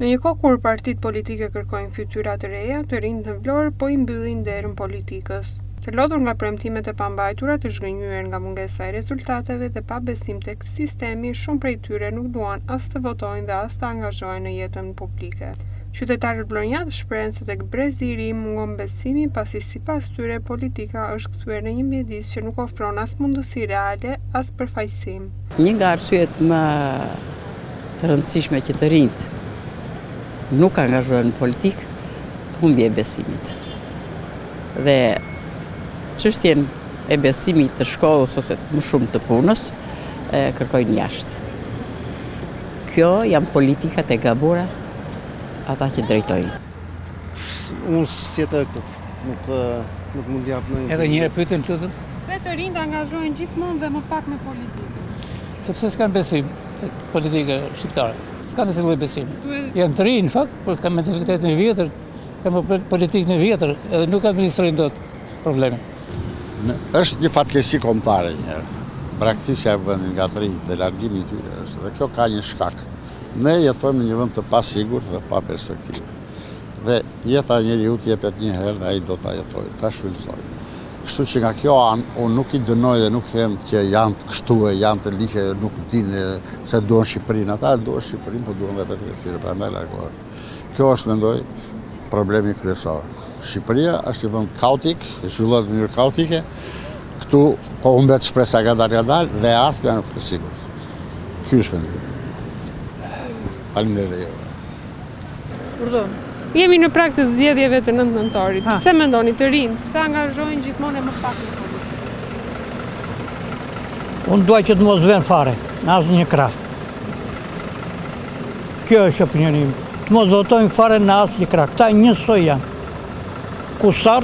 Në një kohë kur partitë politike kërkojnë fytyra të reja, të rinjt në Vlorë po I mbyllin derën politikës. Të lodhur nga premtimet e pambajtura, të zhgënjur nga mungesa e rezultateve dhe pa besim tek sistemi, shumë prej tyre nuk duan as të votojnë dhe as të angazhohen në jetën publike. Qytetarët vlorënjat shprehen se tek brezi I ri mungon besimi, pasi sipas tyre politika është kthyer në një mjedis që nuk ofron as mundësi reale, as përfaqësim. Një nga arsyet më të rëndësishme që të rinjt nuk angazhohen në politikë, humbje e besimit. Dhe çështjen e besimit të shkollës ose më shumë të punës kërkojnë jashtë. Kjo janë politikat e gabura ata që drejtojnë. Unë si jetë këtë, nuk mund jap në... Edhe një herë pyetën tutën? Se të rinjt angazhohen gjithmonë dhe më pak me politikë? Sepse s'kan besim tek politika shqiptare. S'kan asnjë lloj besimi. Janë të rinj në fakt, por kanë mentalitetin e vjetër, kanë politikën e vjetër, edhe nuk administrojnë dot problemin. Është një fatkeqësi kombëtare një herë. Braktisja e vendit nga të rinjt dhe largimi I tyre është, dhe kjo ka një shkak. Ne jetojmë në një vend të pasigurt dhe pa perspektivë. Dhe jeta e njeriu jepet një herë dhe ai do ta jetojë, ta shfrytëzojë. Kështu që nga kjo anë, unë nuk I dënoj dhe nuk them që janë të kështu e janë të liqe, nuk dinë se duan Shqipërinë. Ata duan Shqipërinë, po duan dhe vetë e tyre, prandaj largohen. Kjo është, mendoj, problemi kryesor. Shqipëria është një vend kaotik, zhvillohet në mënyrë kaotike. Këtu po humbet shpresa ngadalë dhe ardhmja nuk është sigurt. Ky është mendimi. Faleminderit. Pardon. Jemi në prag të zgjedhjeve të 9 nëntorit. Pse mendoni të rinjt? Pse angazhohen gjithmonë më pak në politikë? Unë dua që të mos vën fare, në asnjë krah. Kjo është opinioni im. Të mos votojnë fare në asnjë krah. Këta njësoj janë. Kusar,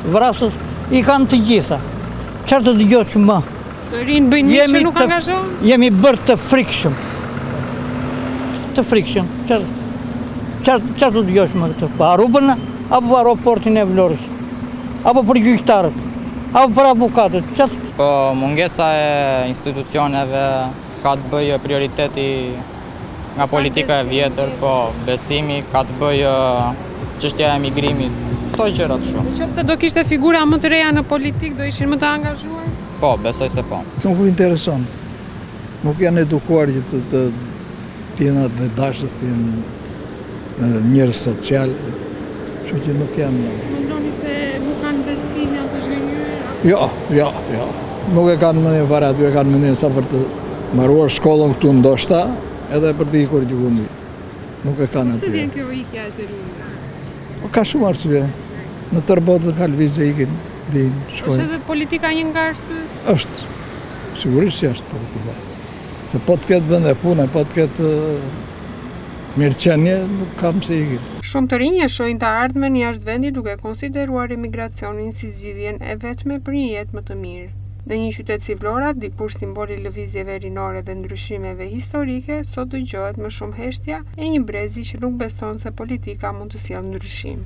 vrasës, I kanë të gjitha. Çfarë të dëgjosh më? Të rinjt bëjnë mirë që nuk angazhohen? Jemi bërë të frikshëm. Të frikshëm. Çfarë të dëgjosh më këtë? Pa rrugën apo pa aeroportin e Vlorës? Apo për gjyqtarët? Apo për avokatët? Po mungesa e institucioneve ka të bëjë prioriteti nga politika e vjetër, po besimi ka të bëjë çështja e emigrimit. Këto gjërat shumë. Nëse do kishte figura më të reja në politikë, do ishin më të angazhuar? Po, besoj se po. Nuk u intereson. Nuk janë edukuar që të tjena dhe dashës të jenë njerëz social, kështu që nuk janë... Mendoni se nuk kanë besim, janë të zhgënjur? Jo. Nuk e kanë mendjen fare aty, e kanë mendjen sa për të mbaruar shkollën këtu ndoshta, edhe për të ikur gjikundi. Nuk e kanë aty. Pse vjen kjo ikja e të rinjve? Ka shumë arsye. Në tërë botën ka lëvizje ikin, shkojnë. Është edhe politika një nga arsyet? Është. Sigurisht që është politika. Se po të ketë vende pune, po të ketë mirëqenie, nuk kam se ikin. Shumë të rinj e shohin të ardhmen jashtë vendit duke konsideruar emigracionin si zgjidhjen e vetme për një jetë më të mirë. Në një qytet si Vlora, dikur simboli lëvizjeve rinore dhe ndryshimeve historike, sot dëgjohet më shumë heshtja e një brezi që nuk beson se politika mund të sjellë ndryshim.